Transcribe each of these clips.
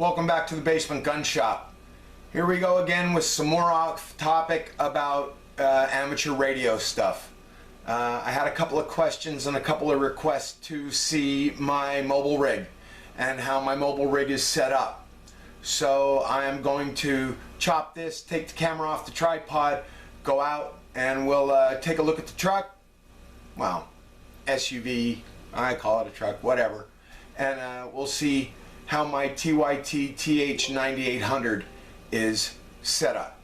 Welcome back to the Basement Gun Shop. Here we go again with some more off topic about amateur radio stuff. I had a couple of questions and a couple of requests to see my mobile rig and how my mobile rig is set up. So I am going to chop this, take the camera off the tripod, go out, and we'll take a look at the truck. Well, SUV, I call it a truck, whatever. And we'll see how my Tyt Th9800 is set up.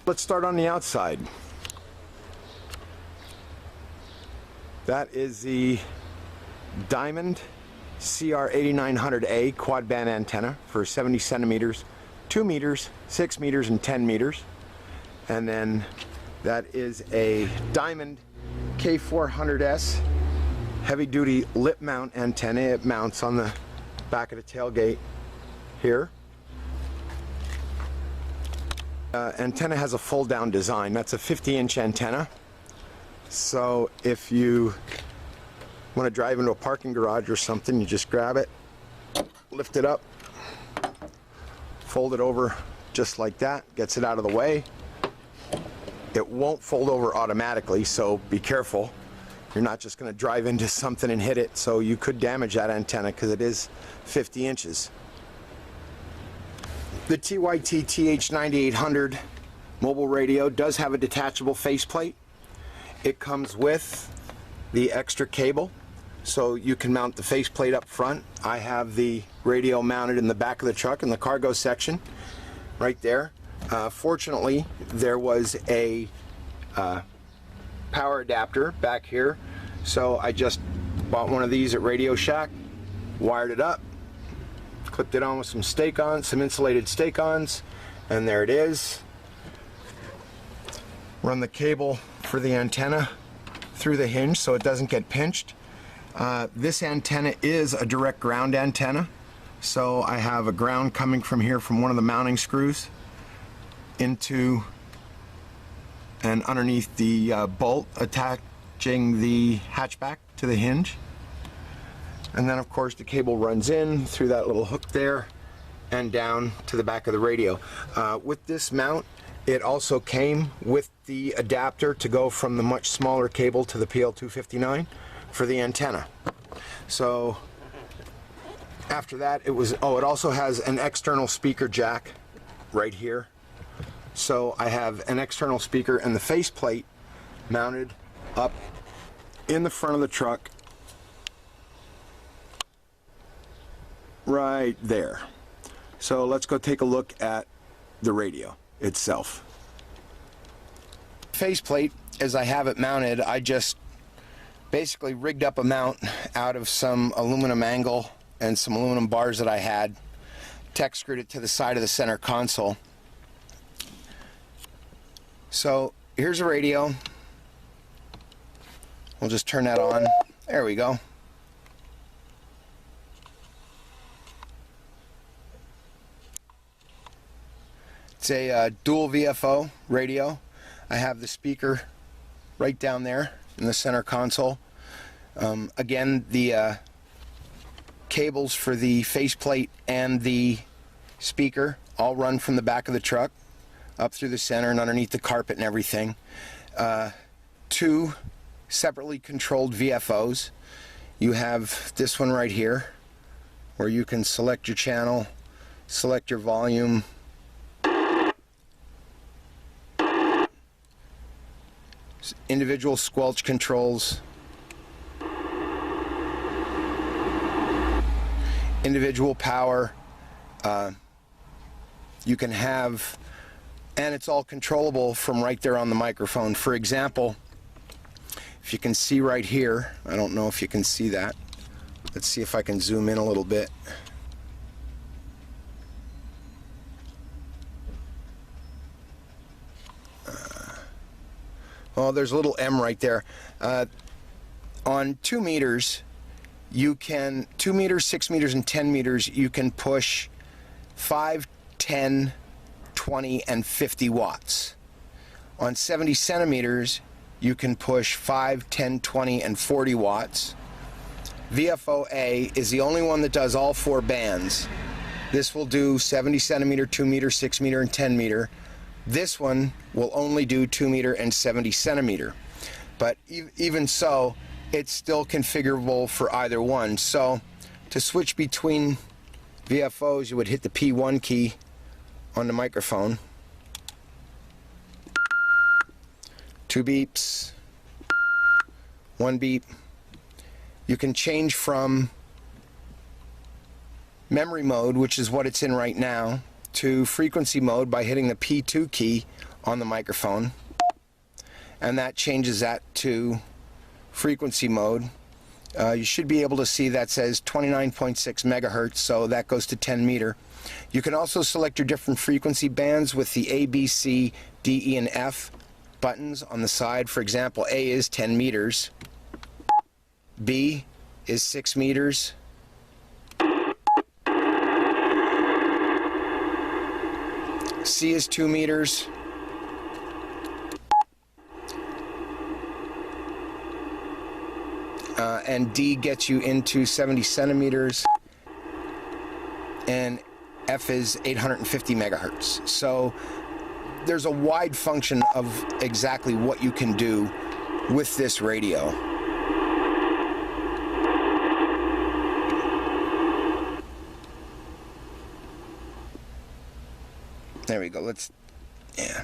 Let's start on the outside. That is the Diamond CR8900A quad band antenna for 70 centimeters, 2 meters, 6 meters, and 10 meters. And then that is a Diamond K400S heavy duty lip mount antenna. It mounts on the back of the tailgate here. Antenna has a fold down design. That's a 50-inch antenna. So if you want to drive into a parking garage or something, you just grab it, lift it up, fold it over just like that, gets it out of the way. It won't fold over automatically, so be careful. You're not just going to drive into something and hit it, so you could damage that antenna because it is 50 inches. The Tyt Th9800 mobile radio does have a detachable faceplate. It comes with the extra cable, so you can mount the faceplate up front. I have the radio mounted in the back of the truck in the cargo section right there. Fortunately, there was a power adapter back here, so I just bought one of these at Radio Shack, wired it up, clipped it on with some stake-ons, some insulated stake-ons, and there it is. Run the cable for the antenna through the hinge so it doesn't get pinched. This antenna is a direct ground antenna, so I have a ground coming from here from one of the mounting screws into and underneath the bolt attaching the hatchback to the hinge. And then of course the cable runs in through that little hook there and down to the back of the radio. With this mount, it also came with the adapter to go from the much smaller cable to the PL259 for the antenna. So after that it was, it also has an external speaker jack right here. So I have an external speaker and the faceplate mounted up in the front of the truck right there. So let's go take a look at the radio itself. Faceplate, as I have it mounted, I just basically rigged up a mount out of some aluminum angle and some aluminum bars that I had. Tech screwed it to the side of the center console. So here's a radio. We'll just turn that on. There we go. It's a dual VFO radio. I have the speaker right down there in the center console. Again, the cables for the faceplate and the speaker all run from the back of the truck up through the center and underneath the carpet and everything. Two separately controlled VFOs. You have this one right here where you can select your channel, select your volume, individual squelch controls, individual power. You can have, and it's all controllable from right there on the microphone. For example, if you can see right here, I don't know if you can see that. Let's see if I can zoom in a little bit. Well, there's a little M right there. On 2 meters, you can, 2 meters, 6 meters, and 10 meters, you can push 5, 10, 20, and 50 watts. On 70 centimeters, you can push 5, 10, 20, and 40 watts. VFO A is the only one that does all 4 bands. This will do 70 centimeter, 2 meter, 6 meter, and 10 meter. This one will only do 2 meter and 70 centimeter. But even so, it's still configurable for either one. So to switch between VFOs, you would hit the P1 key on the microphone. 2 beeps, 1 beep. You can change from memory mode, which is what it's in right now, to frequency mode by hitting the P2 key on the microphone, and that changes that to frequency mode. You should be able to see that says 29.6 megahertz, so that goes to 10 meter. You can also select your different frequency bands with the A, B, C, D, E, and F buttons on the side. For example, A is 10 meters, B is 6 meters, C is 2 meters, and D gets you into 70 centimeters, and F is 850 megahertz. So there's a wide function of exactly what you can do with this radio. There we go. Let's, yeah.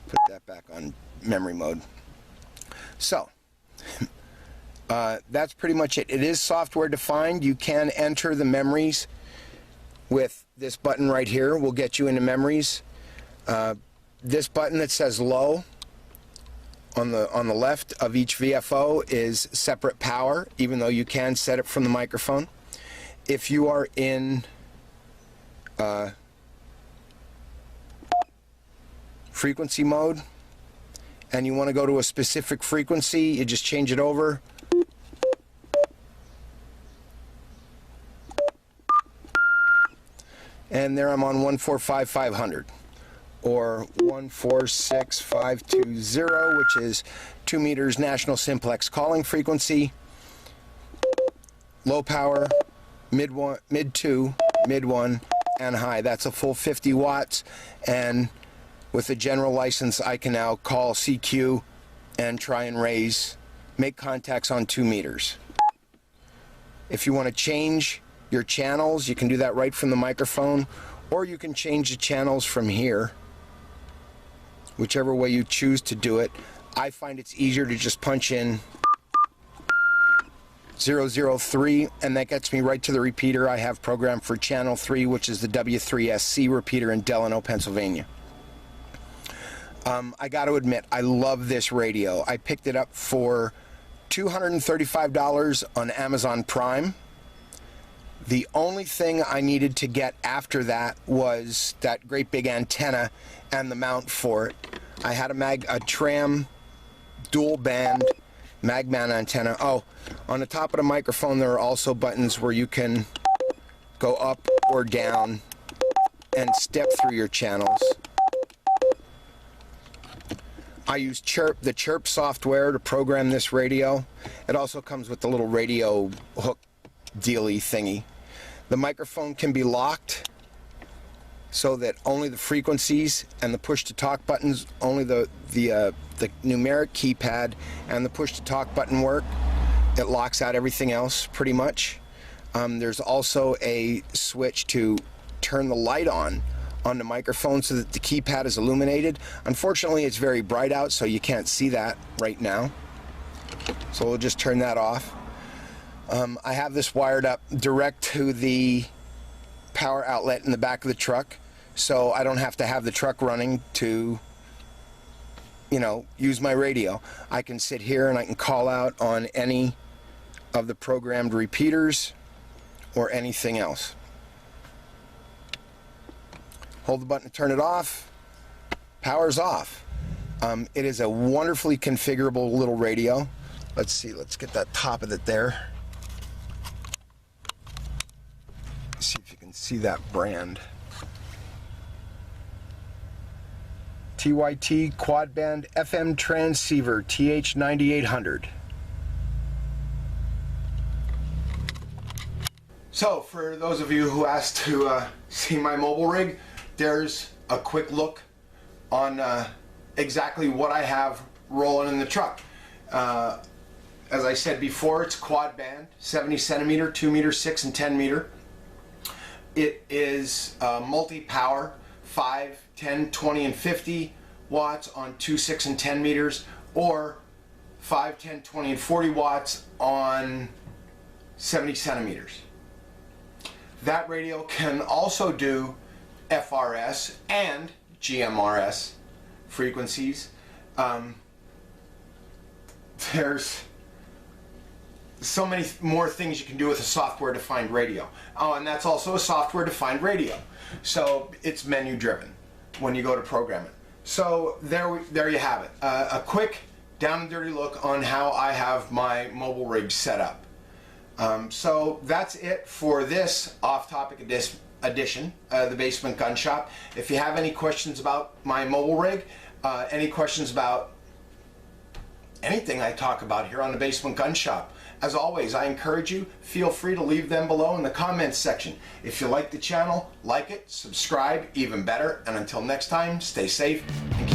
Put that back on memory mode. So, that's pretty much it. It is software defined. You can enter the memories with this button right here. Will get you into memories. This button that says low on the left of each VFO is separate power, even though you can set it from the microphone. If you are in frequency mode and you want to go to a specific frequency, you just change it over. And there I'm on 145,500 or 146,520, which is 2 meters national simplex calling frequency. Low power, mid 2, mid 1, and high. That's a full 50 watts, and with a general license I can now call CQ and try and make contacts on 2 meters. If you want to change your channels, you can do that right from the microphone, or you can change the channels from here, whichever way you choose to do it. I find it's easier to just punch in 003, and that gets me right to the repeater I have programmed for channel 3, which is the W3SC repeater in Delano, Pennsylvania. I got to admit, I love this radio. I picked it up for $235 on Amazon Prime. The only thing I needed to get after that was that great big antenna and the mount for it. I had a Tram dual band mag mount antenna. Oh, on the top of the microphone there are also buttons where you can go up or down and step through your channels. I use the Chirp software to program this radio. It also comes with the little radio hook dealy thingy. The microphone can be locked so that only the frequencies and the push-to-talk buttons, only the numeric keypad and the push-to-talk button work. It locks out everything else pretty much. There's also a switch to turn the light on the microphone so that the keypad is illuminated. Unfortunately, it's very bright out, so you can't see that right now. So we'll just turn that off. I have this wired up direct to the power outlet in the back of the truck, so I don't have to have the truck running to, you know, use my radio. I can sit here and I can call out on any of the programmed repeaters or anything else. Hold the button to turn it off. Power's off. It is a wonderfully configurable little radio. Let's see, let's get that top of it there. See if you can see that brand. Tyt quad band FM transceiver Th9800. So for those of you who asked to see my mobile rig, there's a quick look on exactly what I have rolling in the truck. As I said before, it's quad band, 70 centimeter, 2 meter, 6 and 10 meter. It is multi-power, 5, 10, 20 and 50 watts on 2, 6 and 10 meters, or 5, 10, 20 and 40 watts on 70 centimeters. That radio can also do FRS and GMRS frequencies. There's so many more things you can do with a software-defined radio. Oh, and that's also a software-defined radio. So it's menu-driven when you go to program it. So there you have it. A quick, down and dirty look on how I have my mobile rig set up. So that's it for this off-topic edition of the Basement Gun Shop. If you have any questions about my mobile rig, any questions about anything I talk about here on the Basement Gun Shop, as always, I encourage you, feel free to leave them below in the comments section. If you like the channel, like it, subscribe, even better, and until next time, stay safe and